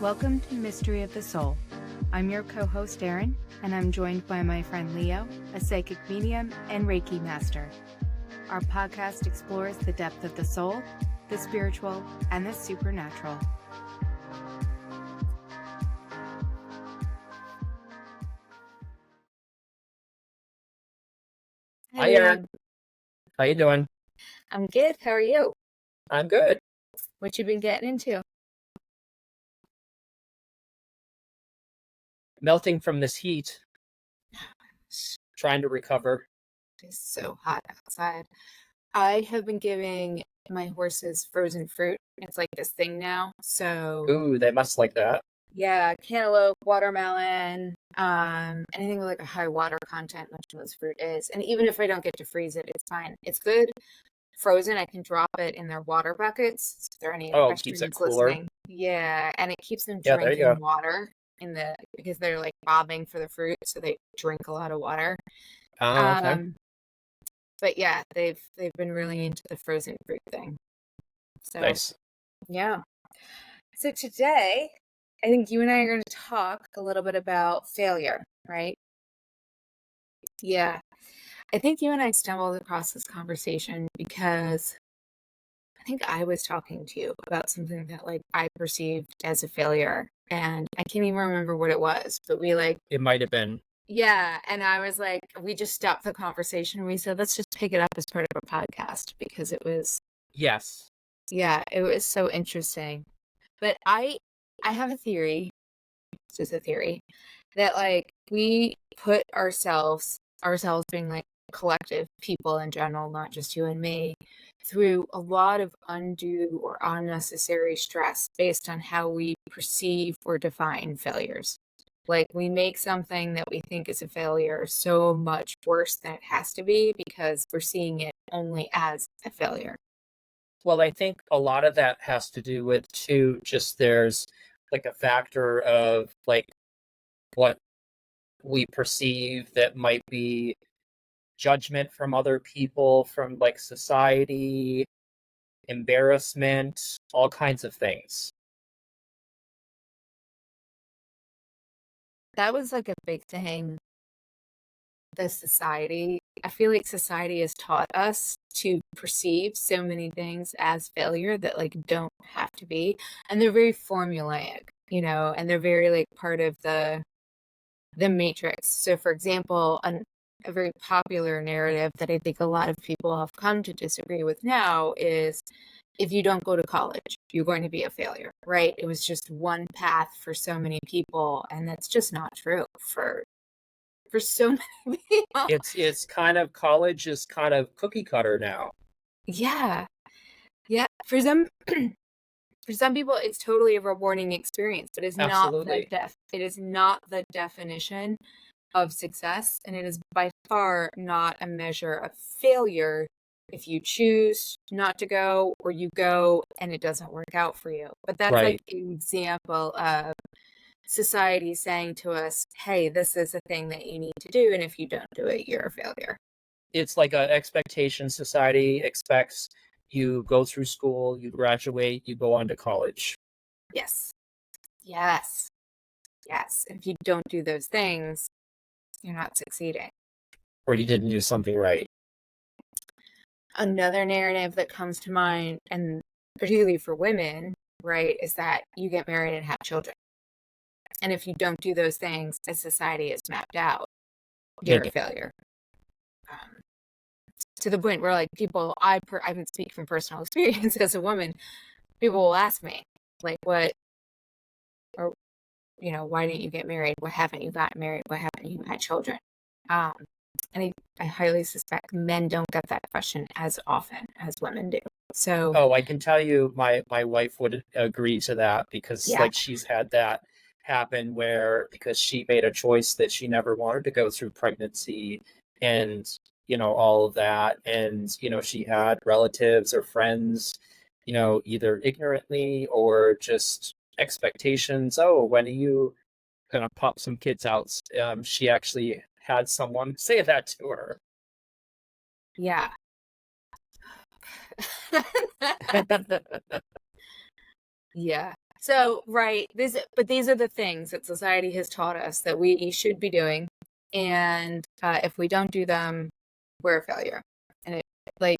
Welcome to Mystery of the Soul. I'm your co-host Erin, and I'm joined by my friend Leo, a psychic medium and Reiki master. Our podcast explores the depth of the soul, the spiritual, and the supernatural. Hi, Erin. How you doing? I'm good. How are you? I'm good. What you been getting into? Melting from this heat. Trying to recover. It's so hot outside. I have been giving my horses frozen fruit. It's like this thing now. So Ooh, they must like that. yeah, cantaloupe, watermelon, anything with like a high water content, much of this fruit is. And even if I don't get to freeze it, it's fine. It's good. Frozen, I can drop it in their water buckets. If there are any Keeps it equestrians cooler. listening. Yeah, and it keeps them Yeah, there you drinking go. water because they're like bobbing for the fruit, so they drink a lot of water. Okay. But yeah, they've been really into the frozen fruit thing. So Nice. yeah. So today, I think you and I are going to talk a little bit about failure, right? Yeah. I think you and I stumbled across this conversation because I think I was talking to you about something that like I perceived as a failure, and I can't even remember what it was, but It might have been. yeah, and I was like, we just stopped the conversation and we said, let's just pick it up as part of a podcast because it was, Yes. yeah, it was so interesting. But I have a theory, it's just a theory, that like we put ourselves being like collective people in general, not just you and me, through a lot of undue or unnecessary stress based on how we perceive or define failures. Like we make something that we think is a failure so much worse than it has to be because we're seeing it only as a failure. Well, I think a lot of that has to do with too, just there's like a factor of like what we perceive that might be judgment from other people, from like society, embarrassment, all kinds of things. That was like a big thing. I feel like society has taught us to perceive so many things as failure that like don't have to be. And they're very formulaic, and they're very like part of the matrix. So for example, a very popular narrative that I think a lot of people have come to disagree with now is if you don't go to college, you're going to be a failure, right? It was just one path for so many people, and that's just not true for so many people. It's kind of college is kind of cookie cutter now. Yeah. Yeah. For some people it's totally a rewarding experience, but it's not Absolutely. it is not the definition of success, and it is by far not a measure of failure if you choose not to go or you go and it doesn't work out for you. But that's Right. like an example of society saying to us, hey, this is a thing that you need to do, and if you don't do it, you're a failure. It's like an expectation. Society expects you go through school, you graduate, you go on to college. Yes. Yes. Yes. If you don't do those things, you're not succeeding. Or you didn't do something right. Another narrative that comes to mind, and particularly for women, right, is that you get married and have children. And if you don't do those things as society is mapped out, you're a failure. To the point where like people, I can speak from personal experience as a woman, people will ask me like, what, or, why didn't you get married? Why haven't you gotten married? Why haven't you had children? And I highly suspect men don't get that question as often as women do. So, I can tell you my wife would agree to that because yeah, like she's had that happen where because she made a choice that she never wanted to go through pregnancy and all of that, and she had relatives or friends either ignorantly or just expectations. Oh, when are you gonna pop some kids out? She actually had someone say that to her. yeah. Yeah. So, right, these are the things that society has taught us that we should be doing, and if we don't do them, we're a failure. And like,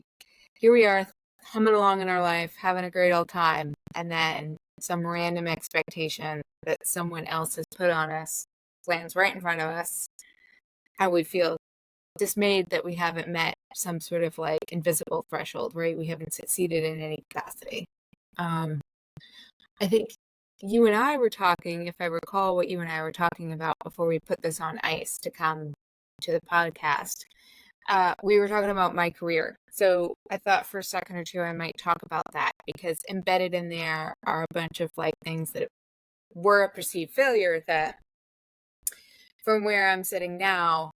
here we are, humming along in our life, having a great old time, and then some random expectation that someone else has put on us lands right in front of us, and we feel dismayed that we haven't met some sort of like invisible threshold, right? We haven't succeeded in any capacity. Um, I think you and I were talking, if I recall what you and I were talking about before we put this on ice to come to the podcast, we were talking about my career. So I thought for a second or two I might talk about that because embedded in there are a bunch of like things that were a perceived failure that from where I'm sitting now,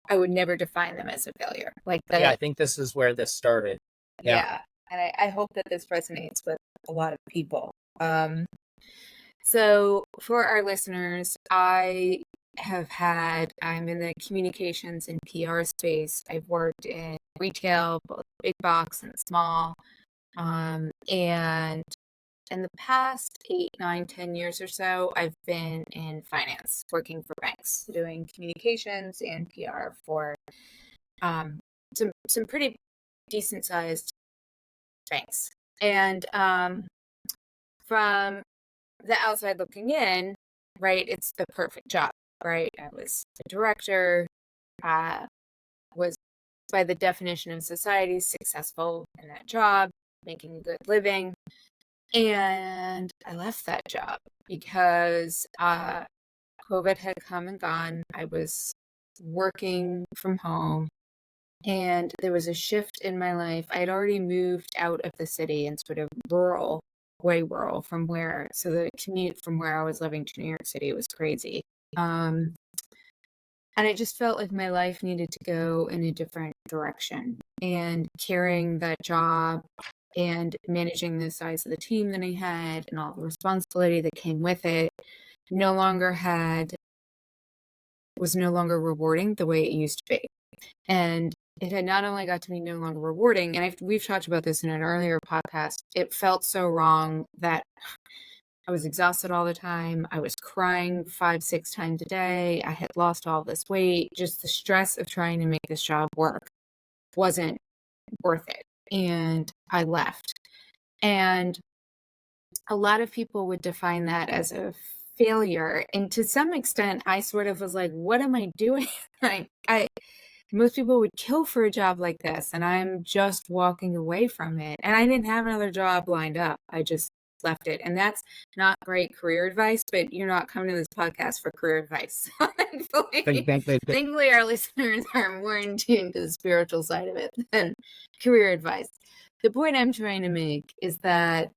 I would never define them as a failure. Like Yeah, the I think this is where this started. Yeah. Yeah. And I hope that this resonates with a lot of people. So for our listeners, I'm in the communications and PR space. I've worked in retail, both big box and small. And in the past 8, 9, 10 years or so, I've been in finance, working for banks, doing communications and PR for um, some pretty decent sized banks. And from the outside looking in, right, it's the perfect job, right? I was a director, was by the definition of society successful in that job, making a good living. And I left that job because COVID had come and gone. I was working from home and there was a shift in my life. I'd already moved out of the city and sort of rural, way rural from where, so the commute from where I was living to New York City was crazy. And I just felt like my life needed to go in a different direction. And carrying that job and managing the size of the team that I had and all the responsibility that came with it no longer was no longer rewarding the way it used to be. And it had not only got to be no longer rewarding, and we've talked about this in an earlier podcast, it felt so wrong that I was exhausted all the time. I was crying 5, 6 times a day. I had lost all this weight. Just the stress of trying to make this job work wasn't worth it. And I left. And a lot of people would define that as a failure. And to some extent, I sort of was like, what am I doing? Like, most people would kill for a job like this, and I'm just walking away from it. And I didn't have another job lined up. I just left it. And that's not great career advice, but you're not coming to this podcast for career advice. Thankfully, our listeners are more in tune to the spiritual side of it than career advice. The point I'm trying to make is that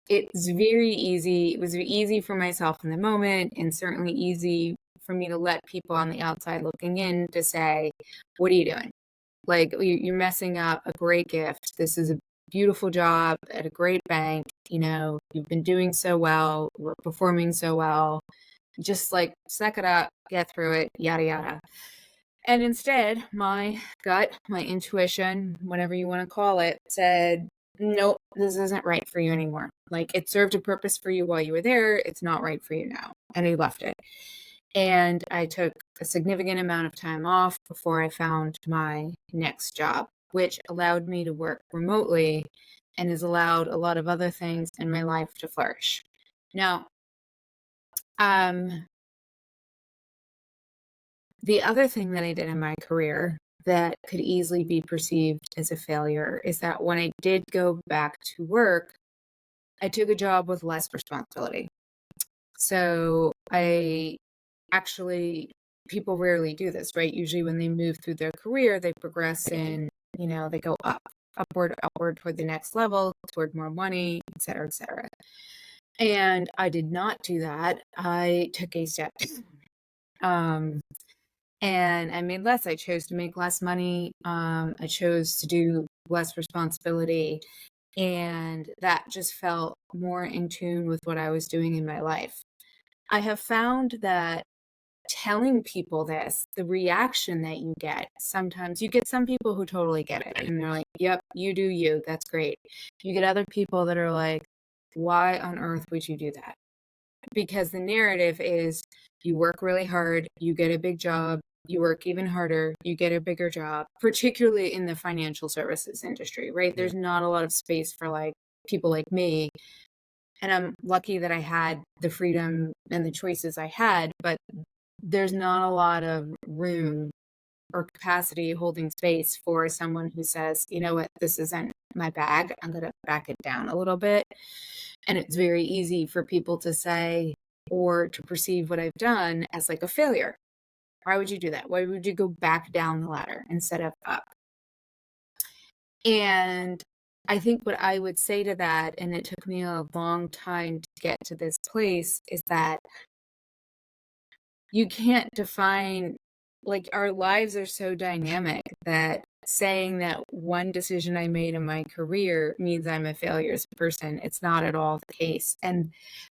it was very easy for myself in the moment, and certainly easy for me to let people on the outside looking in to say, what are you doing? Like, you're messing up a great gift. This is a beautiful job at a great bank. You know, you've been doing so well. We're performing so well. Just like, suck it up, get through it, yada, yada. And instead, my gut, my intuition, whatever you want to call it, said, nope, this isn't right for you anymore. Like, it served a purpose for you while you were there. It's not right for you now. And I left it. And I took a significant amount of time off before I found my next job, which allowed me to work remotely and has allowed a lot of other things in my life to flourish. Now, the other thing that I did in my career that could easily be perceived as a failure is that when I did go back to work, I took a job with less responsibility. So people rarely do this, right? Usually when they move through their career, they progress in, they go upward toward the next level, toward more money, et cetera, et cetera. And I did not do that. I took a step down. And I made less. I chose to make less money. I chose to do less responsibility. And that just felt more in tune with what I was doing in my life. I have found that telling people this, the reaction that you get, sometimes you get some people who totally get it. And they're like, yep, you do you. That's great. You get other people that are like, why on earth would you do that? because the narrative is you work really hard, you get a big job, you work even harder, you get a bigger job, particularly in the financial services industry, right? Yeah. There's not a lot of space for like people like me. And I'm lucky that I had the freedom and the choices I had, but there's not a lot of room or capacity holding space for someone who says, you know what, this isn't my bag. I'm going to back it down a little bit. And it's very easy for people to say or to perceive what I've done as like a failure. Why would you do that? Why would you go back down the ladder instead of up? And I think what I would say to that, and it took me a long time to get to this place, is that you can't define, like, our lives are so dynamic that saying that one decision I made in my career means I'm a failure as a person, it's not at all the case. And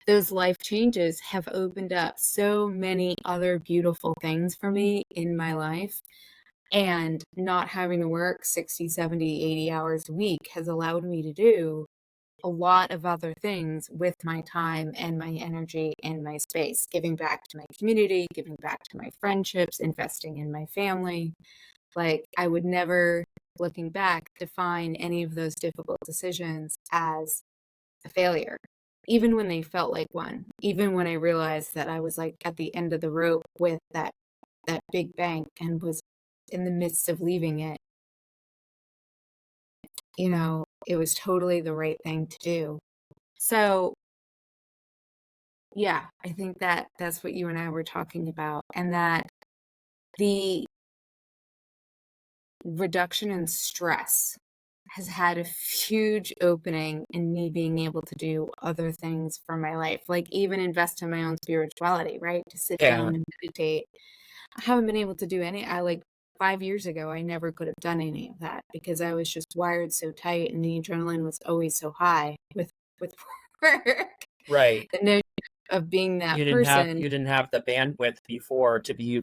those life changes have opened up so many other beautiful things for me in my life. And not having to work 60, 70, 80 hours a week has allowed me to do a lot of other things with my time and my energy and my space, giving back to my community, giving back to my friendships, investing in my family. Like, I would never, looking back, define any of those difficult decisions as a failure, even when they felt like one, even when I realized that I was like at the end of the rope with that big bank and was in the midst of leaving it. It was totally the right thing to do. So, yeah, I think that that's what you and I were talking about, and that the reduction in stress has had a huge opening in me being able to do other things for my life, like even invest in my own spirituality, right? To sit Yeah. down and meditate. I haven't been able to do any. I like 5 years ago, I never could have done any of that because I was just wired so tight and the adrenaline was always so high with work. Right. The notion of being that You didn't have person. you didn't have the bandwidth before to be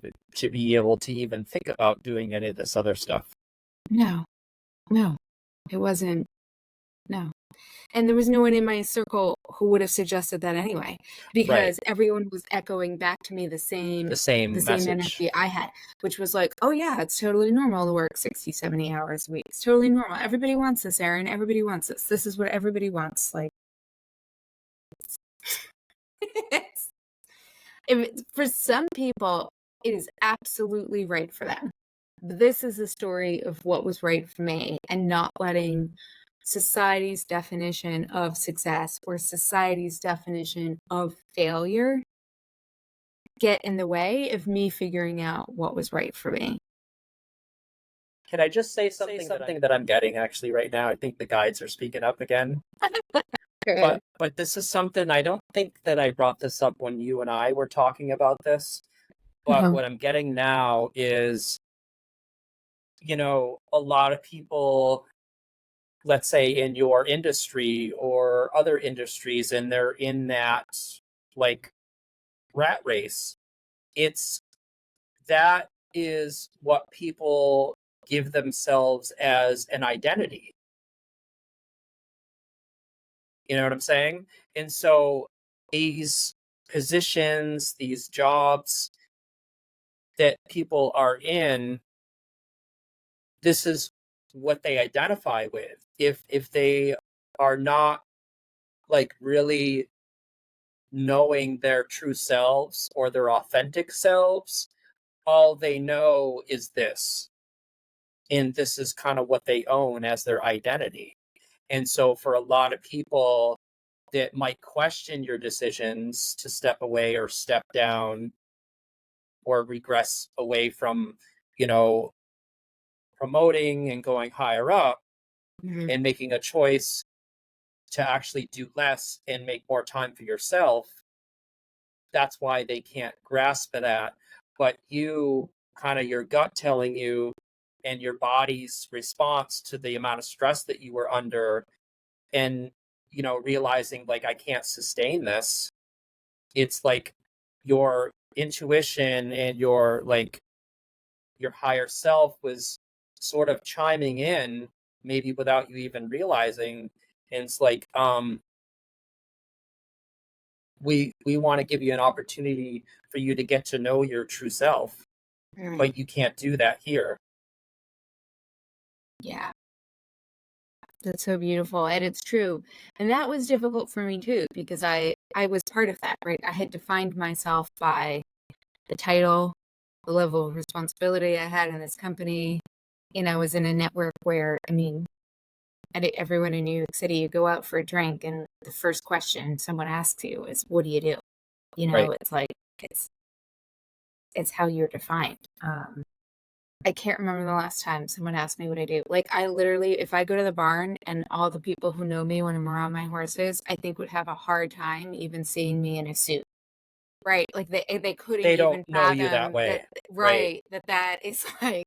able to even think about doing any of this other stuff. No, no, it wasn't. No. And there was no one in my circle who would have suggested that anyway, Right. because everyone was echoing back to me The the same same message. energy I had, which was like, oh yeah, it's totally normal to work 60, 70 hours a week. It's totally normal. Everybody wants this, Erin. Everybody wants this. This is what everybody wants. Like, for some people, it is absolutely right for them. This is the story of what was right for me, and not letting society's definition of success or society's definition of failure get in the way of me figuring out what was right for me. Can I just say something that I'm getting actually right now? I think the guides are speaking up again. Good. But this is something I don't think that I brought this up when you and I were talking about this. But Uh-huh. what I'm getting now is, a lot of people, let's say in your industry or other industries, and they're in that like rat race. It's that is what people give themselves as an identity. You know what I'm saying? And so these positions, these jobs that people are in, this is what they identify with. If they are not like really knowing their true selves or their authentic selves, all they know is this. And this is kind of what they own as their identity. And so for a lot of people that might question your decisions to step away or step down or regress away from, you know, promoting and going higher up Mhm. and making a choice to actually do less and make more time for yourself, that's why they can't grasp that. But you kind of your gut telling you and your body's response to the amount of stress that you were under and realizing like I can't sustain this. It's like your intuition and your higher self was sort of chiming in maybe without you even realizing. And it's like we want to give you an opportunity for you to get to know your true self, Right. but you can't do that here. Yeah. That's so beautiful, and it's true. And that was difficult for me too, because I was part of that, right? I had defined myself by the title, the level of responsibility I had in this company. And I was in a network where, I mean, everyone in New York City, you go out for a drink, and the first question someone asks you is, "What do you do?" You know, Right. it's like it's it's how you're defined. I can't remember the last time someone asked me what I do. Like, I literally, if I go to the barn and all the people who know me when I'm around my horses, I think would have a hard time even seeing me in a suit. Right? Like they couldn't They don't even know you that fathom that, way. Right. right, that is like,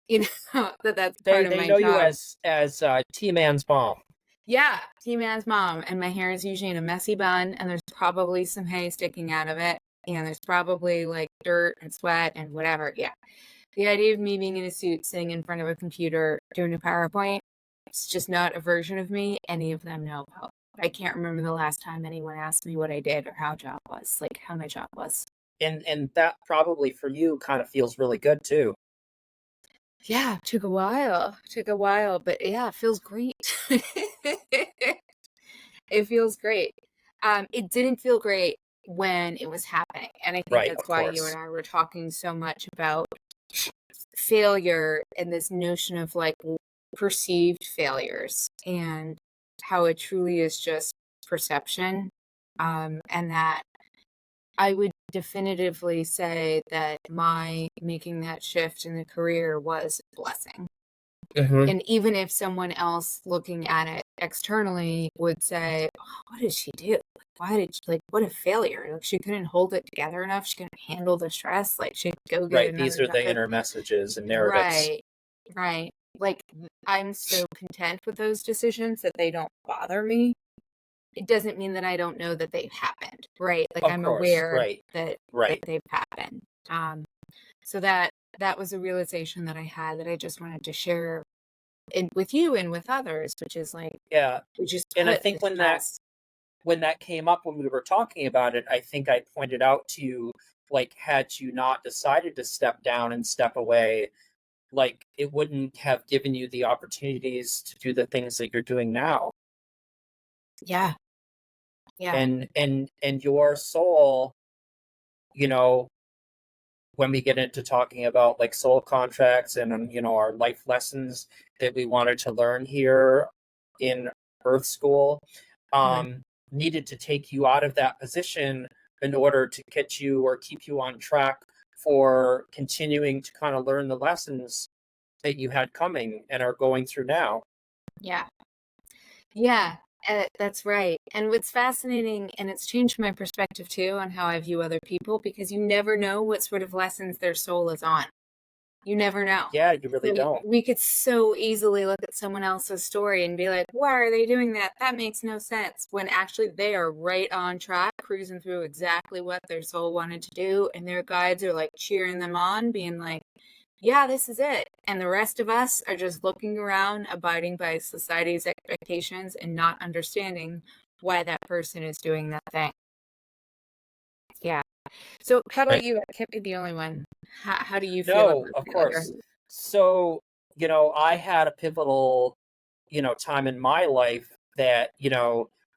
you know, that's part of They my know you job. as T-Man's mom. Yeah, T-Man's mom, and my hair is usually in a messy bun, and there's probably some hay sticking out of it, and there's probably like dirt and sweat and whatever. Yeah. The idea of me being in a suit, sitting in front of a computer, doing a PowerPoint, it's just not a version of me any of them know about. I can't remember the last time anyone asked me what I did or how my job was. And that probably for you kind of feels really good too. Yeah, took a while. Took a while, but yeah, it feels great. It feels great. It didn't feel great when it was happening. And I think Right, that's of why you and course. I were talking so much about failure and this notion of like perceived failures and how it truly is just perception. And that I would definitively say that my making that shift in the career was a blessing. Hmm. And even if someone else looking at it externally would say, "Oh, what did she do? Like, why did she, like, what a failure? Like, she couldn't hold it together enough. She couldn't handle the stress. Like, she'd go get Right. These another are job." the inner messages and narratives. Right, right. Like, I'm so content with those decisions that they don't bother me. It doesn't mean that I don't know that they've happened, right? Like, Of I'm course. aware Right. that Right. they've happened. Um, so that was a realization that I had that I just wanted to share with you and with others, which is like, Yeah. we just And I put think the stress. when that came up when we were talking about it, I think I pointed out to you, like, had you not decided to step down and step away, like, it wouldn't have given you the opportunities to do the things that you're doing now. Yeah, yeah, And your soul, you know, when we get into talking about like soul contracts and our life lessons that we wanted to learn here in Earth School, right. um, needed to take you out of that position in order to get you or keep you on track for continuing to kind of learn the lessons that you had coming and are going through now. Yeah, yeah, that's right. And what's fascinating, and it's changed my perspective too on how I view other people, because you never know what sort of lessons their soul is on. You never know. Yeah, you really So don't. we could so easily look at someone else's story and be like, why are they doing that? That makes no sense. When actually they are right on track, cruising through exactly what their soul wanted to do. And their guides are like cheering them on, being like, yeah, this is it. And the rest of us are just looking around, abiding by society's expectations and not understanding why that person is doing that thing. Yeah. So how about Right. you? I can't be the only one. How do you feel No, about of failure? course. So, I had a pivotal, time in my life that,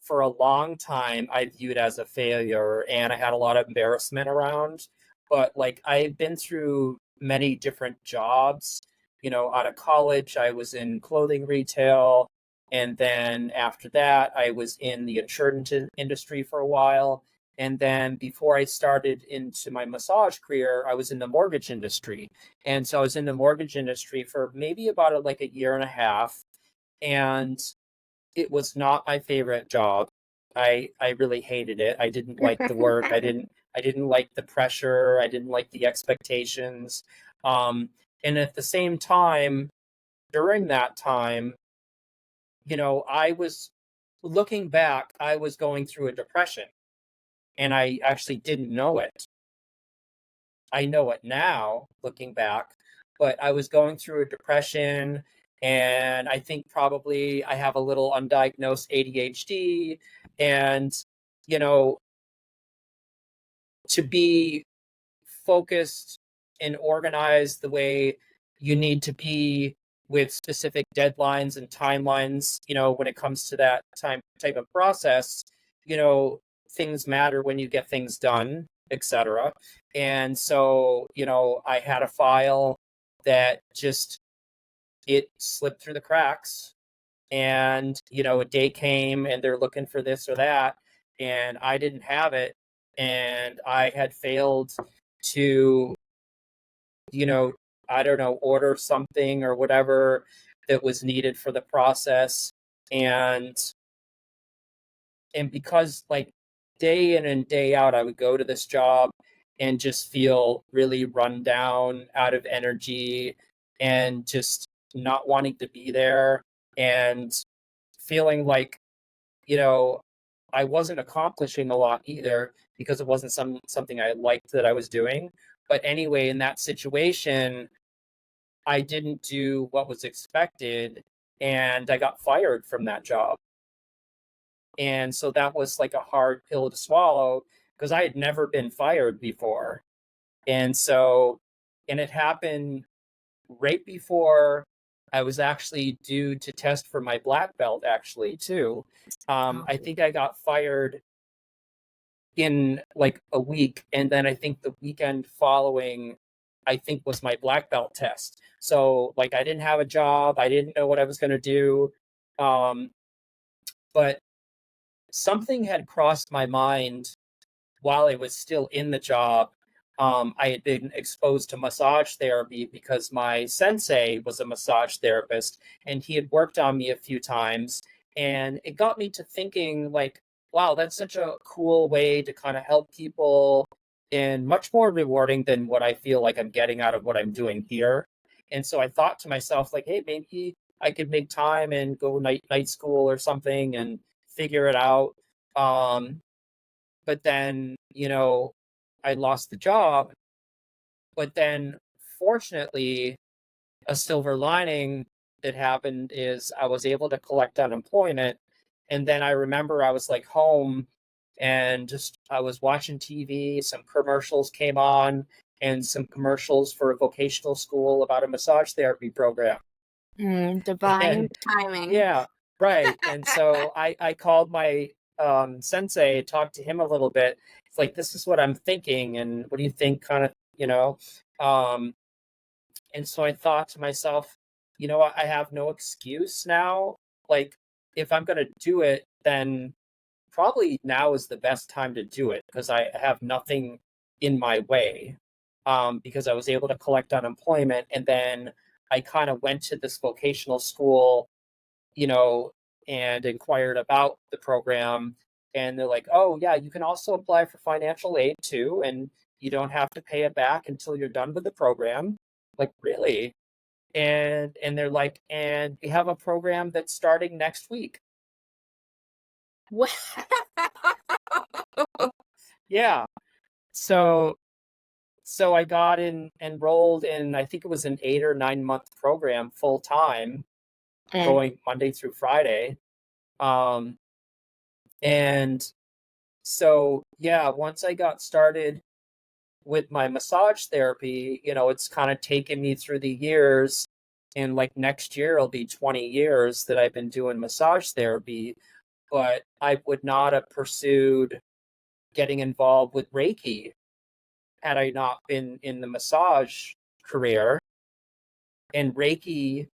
for a long time I viewed as a failure and I had a lot of embarrassment around. But like I've been through many different jobs. Out of college, I was in clothing retail. And then after that, I was in the insurance industry for a while. And then before I started into my massage career, I was in the mortgage industry. And so I was in the mortgage industry for maybe about like a year and a half. And it was not my favorite job. I really hated it. I didn't like the work. I didn't like the pressure. I didn't like the expectations. And at the same time, during that time, I was looking back, I was going through a depression and I actually didn't know it. I know it now, looking back, but I was going through a depression, and I think probably I have a little undiagnosed ADHD, and you know, to be focused and organized the way you need to be with specific deadlines and timelines, when it comes to that type of process, you know, things matter when you get things done, etc. And so, I had a file that just it slipped through the cracks, and a day came and they're looking for this or that, and I didn't have it, and I had failed to, you know I don't know, order something or whatever that was needed for the process. And and because, like, day in and day out I would go to this job and just feel really run down, out of energy, and just not wanting to be there, and feeling like, you know, I wasn't accomplishing a lot either, because it wasn't something I liked that I was doing. But anyway, in that situation, I didn't do what was expected, and I got fired from that job. And so that was like a hard pill to swallow, because I had never been fired before. And so, and it happened right before I was actually due to test for my black belt, actually, too. Oh, I think I got fired in like a week, and then I think the weekend following, I think, was my black belt test. So, like, I didn't have a job, I didn't know what I was going to do. Um, but something had crossed my mind while I was still in the job. I had been exposed to massage therapy because my sensei was a massage therapist, and he had worked on me a few times. And it got me to thinking, like, wow, that's such a cool way to kind of help people, and much more rewarding than what I feel like I'm getting out of what I'm doing here. And so I thought to myself, like, hey, maybe I could make time and go night school or something and figure it out. Um, but then, I lost the job. But then, fortunately, a silver lining that happened is I was able to collect unemployment. And then I remember I was like home, and just I was watching TV, some commercials came on, and some commercials for a vocational school about a massage therapy program. divine And timing. yeah, right. And so I called my sensei, talked to him a little bit. It's like, this is what I'm thinking, and what do you think, kind of, um and so I thought to myself, I have no excuse now. Like, if I'm going to do it, then probably now is the best time to do it, because I have nothing in my way. Because I was able to collect unemployment, and then I kind of went to this vocational school, you know, and inquired about the program. And they're like, oh, yeah, you can also apply for financial aid too. And you don't have to pay it back until you're done with the program. Like, really? And they're like, and we have a program that's starting next week. What? Yeah. So so I got enrolled in, I think it was an 8 or 9 month program, full time, Mm. going Monday through Friday. Um, and so, yeah, once I got started with my massage therapy, it's kind of taken me through the years. And like next year, it'll be 20 years that I've been doing massage therapy. But I would not have pursued getting involved with Reiki had I not been in the massage career. And Reiki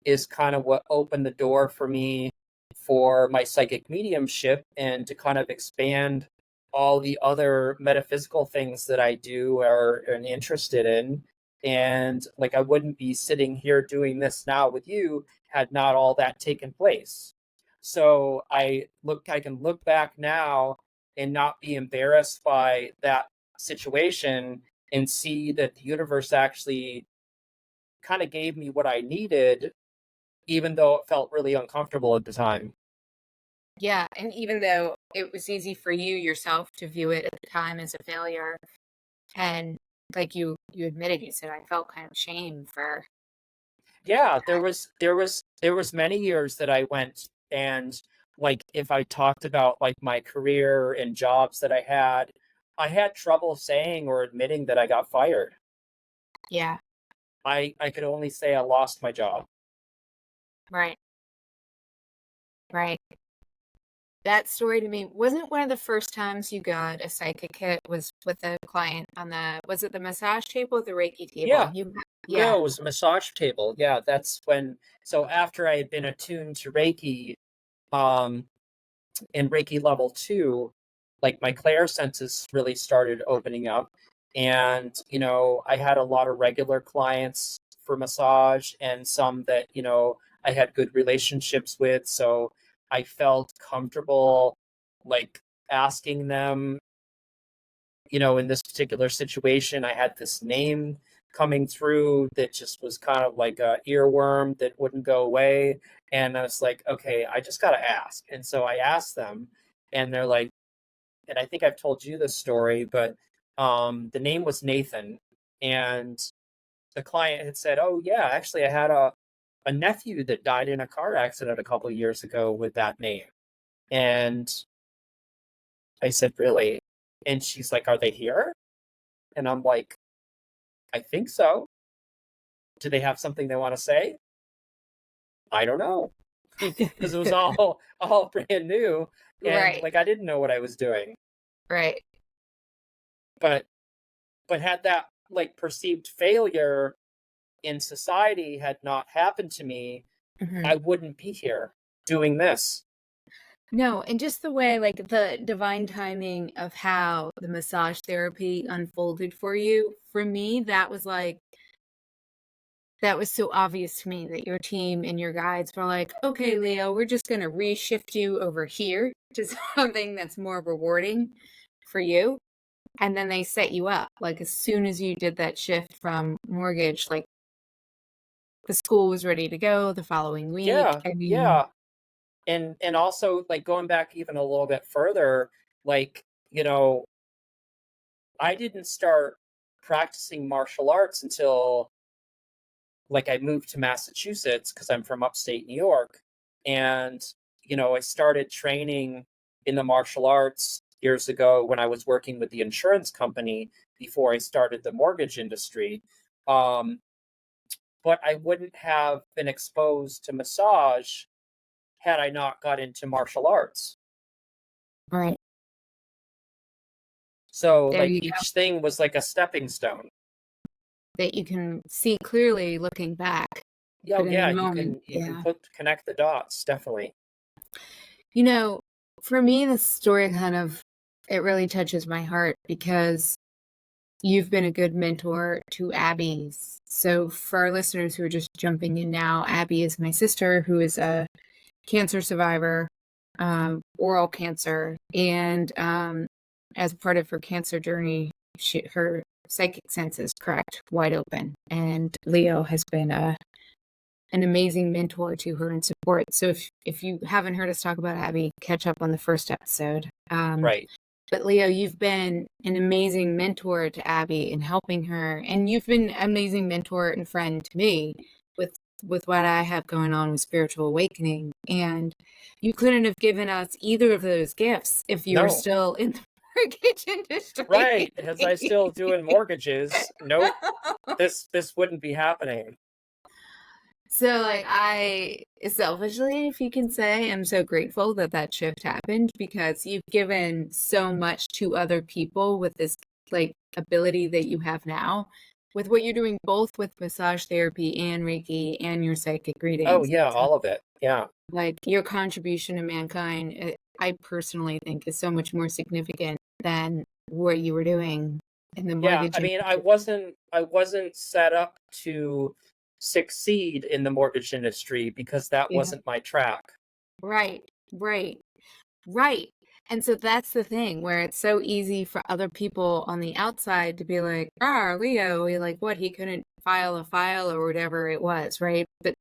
is kind of what opened the door for me for my psychic mediumship, and to kind of expand all the other metaphysical things that I do or am interested in. And like, I wouldn't be sitting here doing this now with you had not all that taken place. So I can look back now and not be embarrassed by that situation, and see that the universe actually kind of gave me what I needed, even though it felt really uncomfortable at the time. Yeah, and even though it was easy for you yourself to view it at the time as a failure, and like you admitted, you said, I felt kind of shame for Yeah, that. there was many years that I went and like if I talked about like my career and jobs that I had trouble saying or admitting that I got fired. Yeah. I could only say I lost my job. Right. Right. That story to me wasn't one of the first times you got a psychic hit was with a client on was it the massage table or the Reiki table? Yeah, Yeah. no, it was a massage table. Yeah, that's when, so after I had been attuned to Reiki, um, in Reiki level 2, like my clairsenses really started opening up. And, I had a lot of regular clients for massage and some that, I had good relationships with. So I felt comfortable like asking them, in this particular situation, I had this name coming through that just was kind of like a earworm that wouldn't go away. And I was like, okay, I just got to ask. And so I asked them, and they're like, and I think I've told you this story, but the name was Nathan. And the client had said, oh, yeah, actually, I had a nephew that died in a car accident a couple of years ago with that name. And I said, really? And she's like, are they here? And I'm like, I think so. Do they have something they want to say? I don't know. Because it was all brand new, and Right. like I didn't know what I was doing. Right. But had that like perceived failure in society had not happened to me, Mhm. I wouldn't be here doing this. No, and just the way, like, the divine timing of how the massage therapy unfolded for you, for me, that was so obvious to me that your team and your guides were like, "Okay, Leo, we're just gonna reshift you over here to something that's more rewarding for you." And then they set you up. Like, as soon as you did that shift from mortgage, like, the school was ready to go the following week. Yeah, I mean, yeah. And also like going back even a little bit further, like, I didn't start practicing martial arts until like I moved to Massachusetts because I'm from upstate New York. And, I started training in the martial arts years ago when I was working with the insurance company before I started the mortgage industry. Um, but I wouldn't have been exposed to massage had I not got into martial arts. right. So, There like, you go. each thing was like a stepping stone. That you can see clearly looking back, Yeah, oh, but in the yeah, moment, you can yeah. connect the dots, definitely. You know, for me, this story it really touches my heart because you've been a good mentor to Abby's. So for our listeners who are just jumping in now, Abby is my sister who is a cancer survivor, oral cancer, and as part of her cancer journey, her psychic senses cracked wide open, and Leo has been an amazing mentor to her and support. So if you haven't heard us talk about Abby, catch up on the first episode. Right. But Leo, you've been an amazing mentor to Abby in helping her, and you've been an amazing mentor and friend to me with what I have going on with spiritual awakening. And you couldn't have given us either of those gifts if you were No. still in the mortgage industry. Right. As I still doing mortgages, nope, this wouldn't be happening. So, like, I selfishly, if you can say, am so grateful that that shift happened because you've given so much to other people with this, like, ability that you have now, with what you're doing both with massage therapy and Reiki and your psychic Oh readings. yeah, So, all of it. Yeah. like, your contribution to mankind, I personally think is so much more significant than what you were doing in the Yeah, mortgage I mean, industry. I wasn't set up to succeed in the mortgage industry because that Yeah. wasn't my track. Right, right. Right. And so that's the thing where it's so easy for other people on the outside to be like, ah, Leo, like what? He couldn't file a file or whatever it was, right? But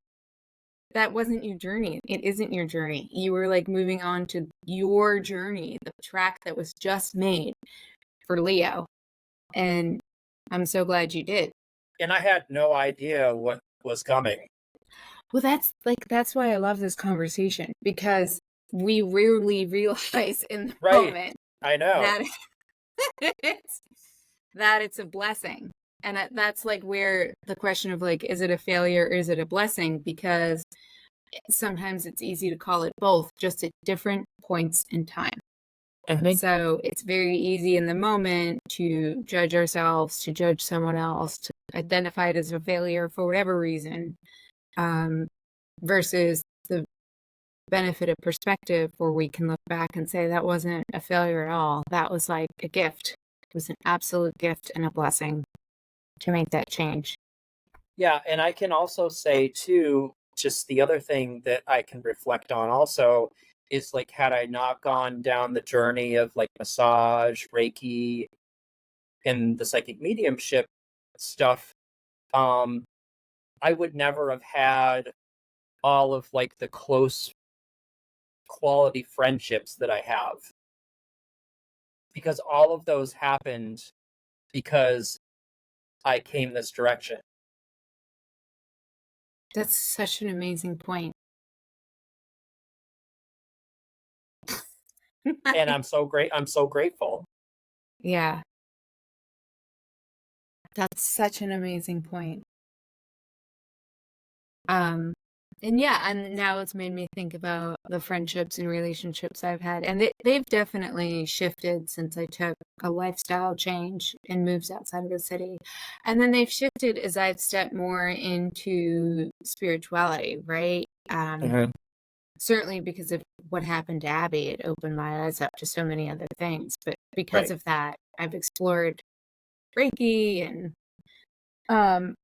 that wasn't your journey. It isn't your journey. You were like moving on to your journey, the track that was just made for Leo. And I'm so glad you did. And I had no idea what was coming. Well, that's why I love this conversation because we rarely realize in the Right. moment I know. that it's that it's a blessing. And that's like where the question of like, is it a failure or is it a blessing? Because sometimes it's easy to call it both, just at different points in time. I think, So it's very easy in the moment to judge ourselves, to judge someone else, to identify it as a failure for whatever reason, versus the benefit of perspective where we can look back and say that wasn't a failure at all. That was like a gift. It was an absolute gift and a blessing to make that change. yeah, and I can also say too, just the other thing that I can reflect on also is like, had I not gone down the journey of like massage, Reiki, and the psychic mediumship stuff, um, I would never have had all of like the close quality friendships that I have, because all of those happened because I came this direction. That's such an amazing point. And I'm so grateful. Yeah, that's such an amazing point. Um, and yeah, and now it's made me think about the friendships and relationships I've had, and they've definitely shifted since I took a lifestyle change and moved outside of the city. And then they've shifted as I've stepped more into spirituality, right? Mhm. Certainly because of what happened to Abby, it opened my eyes up to so many other things. But because Right. of that, I've explored Reiki and um,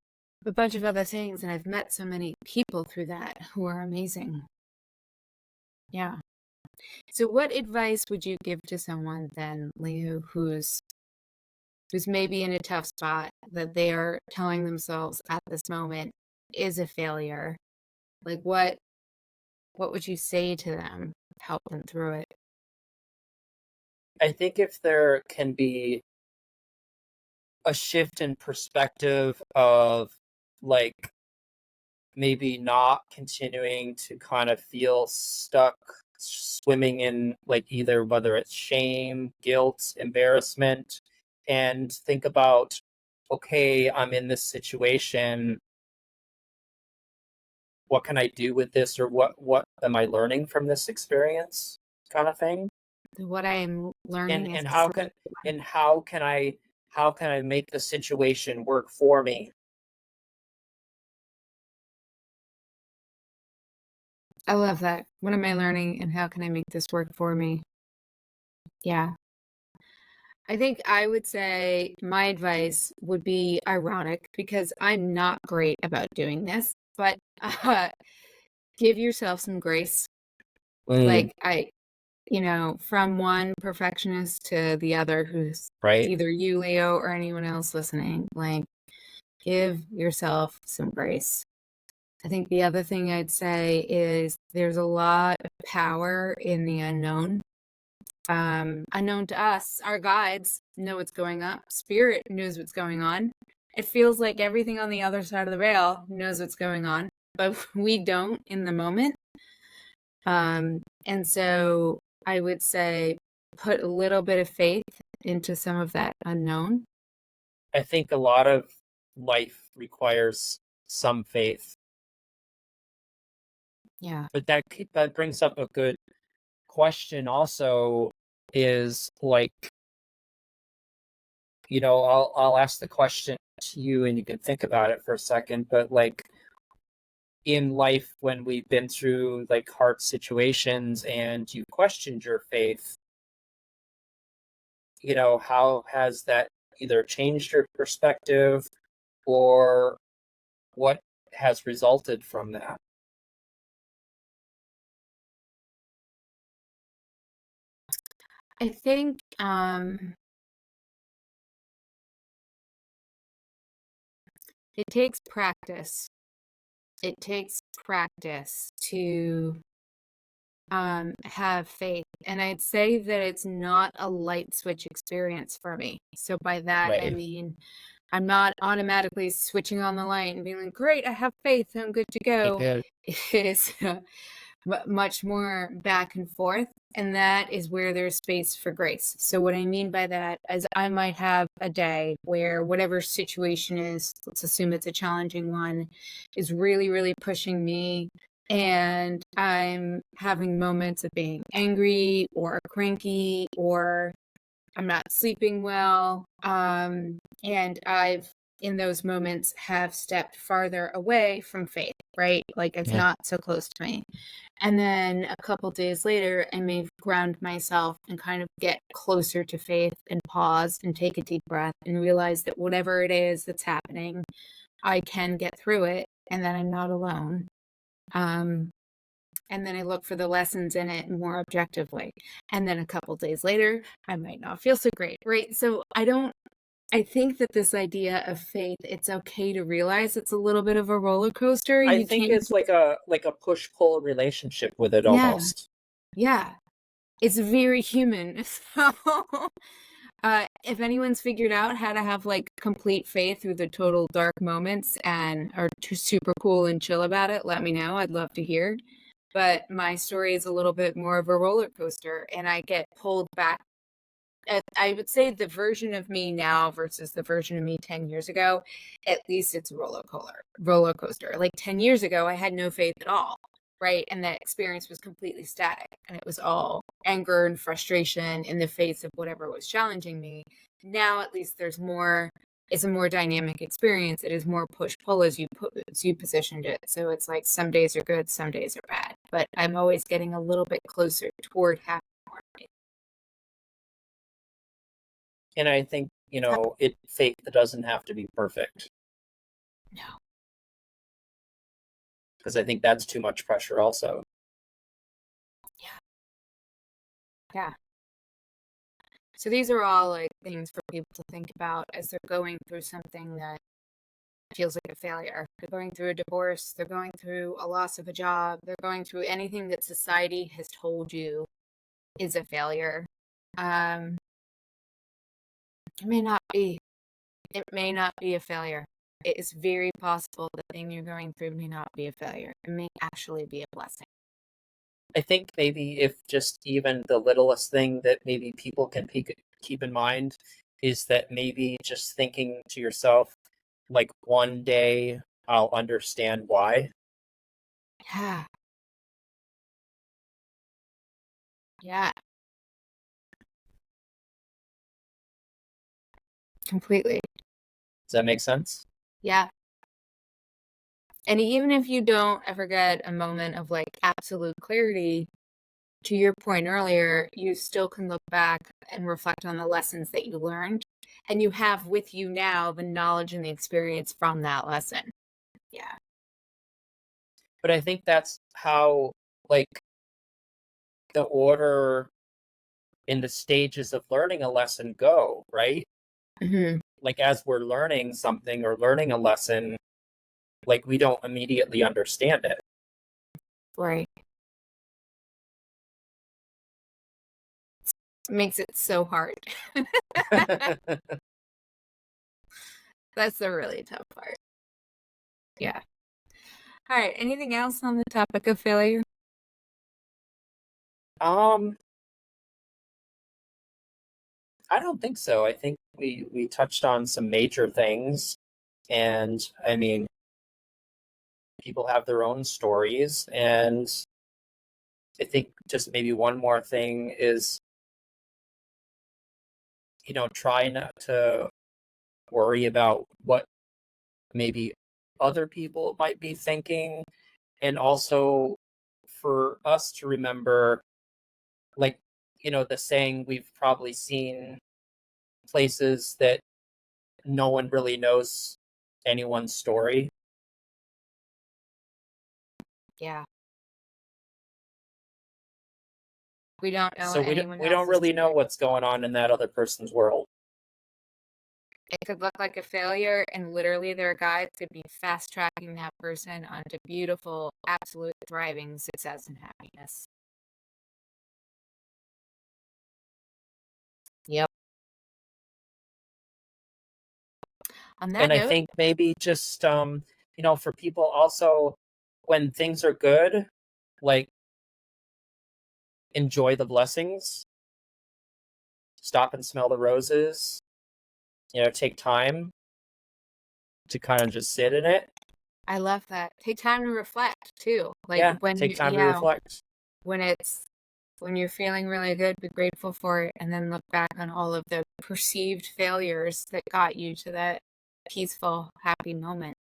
a bunch of other things, and I've met so many people through that who are amazing. Yeah. So what advice would you give to someone then, Leo, who's maybe in a tough spot that they are telling themselves at this moment is a failure? Like what would you say to them to help them through it? I think if there can be a shift in perspective of like maybe not continuing to kind of feel stuck swimming in like either whether it's shame, guilt, embarrassment, and think about, okay, I'm in this situation, what can I do with this, or what am I learning from this experience, kind of thing. What I am and learning is and how can and how can I make the situation work for me. I love that. What am I learning and how can I make this work for me? Yeah. I think I would say my advice would be ironic because I'm not great about doing this, but give yourself some grace. Mm, Like from one perfectionist to the other who's right. either you, Leo, or anyone else listening, like give yourself some grace. I think the other thing I'd say is there's a lot of power in the unknown. Unknown to us, our guides know what's going on. Spirit knows what's going on. It feels like everything on the other side of the rail knows what's going on, but we don't in the moment. And so I would say put a little bit of faith into some of that unknown. I think a lot of life requires some faith, Yeah. but that brings up a good question also, is like, I'll ask the question to you and you can think about it for a second, but like in life when we've been through like hard situations and you questioned your faith, how has that either changed your perspective or what has resulted from that? I think it takes practice. It takes practice to have faith. And I'd say that it's not a light switch experience for me. So by that I Right. mean I'm not automatically switching on the light and being like, great, I have faith, I'm good to go. Yeah. It is much more back and forth. And that is where there's space for grace. So what I mean by that is I might have a day where whatever situation is, let's assume it's a challenging one, is really, really pushing me. And I'm having moments of being angry or cranky, or I'm not sleeping well. And I've, in those moments, have stepped farther away from faith, right? Like it's Yeah. not so close to me. And then a couple days later, I may ground myself and kind of get closer to faith and pause and take a deep breath and realize that whatever it is that's happening, I can get through it and that I'm not alone. And then I look for the lessons in it more objectively. And then a couple days later, I might not feel so great, right? So I think that this idea of faith, it's okay to realize it's a little bit of a roller coaster. I You think can't, it's like a push-pull relationship with it yeah, almost. yeah. It's very human. So, if anyone's figured out how to have like complete faith through the total dark moments and are super cool and chill about it, let me know. I'd love to hear. But my story is a little bit more of a roller coaster, and I get pulled back. I would say the version of me now versus the version of me 10 years ago, at least it's a roller coaster. Like 10 years ago, I had no faith at all, right? And that experience was completely static, and it was all anger and frustration in the face of whatever was challenging me. Now, at least there's more. It's a more dynamic experience. It is more push pull as you positioned it. So it's like some days are good, some days are bad. But I'm always getting a little bit closer toward having more faith. And I think, faith doesn't have to be perfect, No. because I think that's too much pressure also. Yeah. Yeah. So these are all like things for people to think about as they're going through something that feels like a failure. They're going through a divorce, they're going through a loss of a job, they're going through anything that society has told you is a failure. Um, it may not be. It may not be a failure. It is very possible the thing you're going through may not be a failure. It may actually be a blessing. I think maybe if just even the littlest thing that maybe people can keep in mind is that maybe just thinking to yourself, like, one day I'll understand why. Yeah. Yeah. Completely. Does that make sense? Yeah. And even if you don't ever get a moment of like absolute clarity, to your point earlier, you still can look back and reflect on the lessons that you learned. And you have with you now the knowledge and the experience from that lesson. Yeah. But I think that's how, like, the order in the stages of learning a lesson go, right? Hmm. Like, as we're learning something or learning a lesson, like, we don't immediately understand it. Right. It makes it so hard. That's the really tough part. Yeah. All right. Anything else on the topic of failure? um, I don't think so. I think we touched on some major things, and I mean, people have their own stories, and I think just maybe one more thing is, try not to worry about what maybe other people might be thinking, and also for us to remember, like, the saying, we've probably seen places that no one really knows anyone's story. Yeah. We don't know So anyone we don't else's really know story. what's going on in that other person's world. It could look like a failure, and literally their guides could be fast tracking that person onto beautiful, absolute thriving success and happiness. Yep. On that And I note, think maybe just for people also, when things are good, like, enjoy the blessings, stop and smell the roses, take time to kind of just sit in it. I love that. Take time to reflect too. Like Yeah, when take you, time to reflect. when you're feeling really good, be grateful for it, and then look back on all of the perceived failures that got you to that peaceful, happy moment.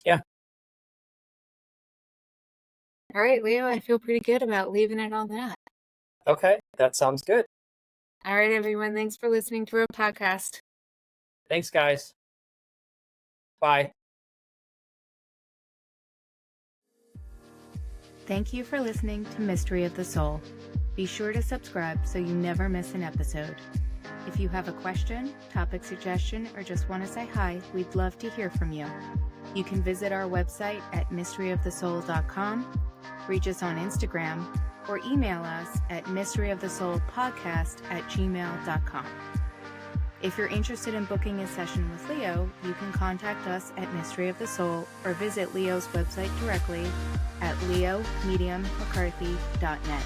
Yeah. All right, Leo, I feel pretty good about leaving it on that. Okay, that sounds good. All right, everyone. Thanks for listening to our podcast. Thanks, guys. Bye. Thank you for listening to Mystery of the Soul. Be sure to subscribe so you never miss an episode. If you have a question, topic suggestion, or just want to say hi, we'd love to hear from you. You can visit our website at mysteryofthesoul.com, reach us on Instagram, or email us at mysteryofthesoulpodcast@gmail.com. If you're interested in booking a session with Leo, you can contact us at Mystery of the Soul or visit Leo's website directly at leomediummccarthy.net.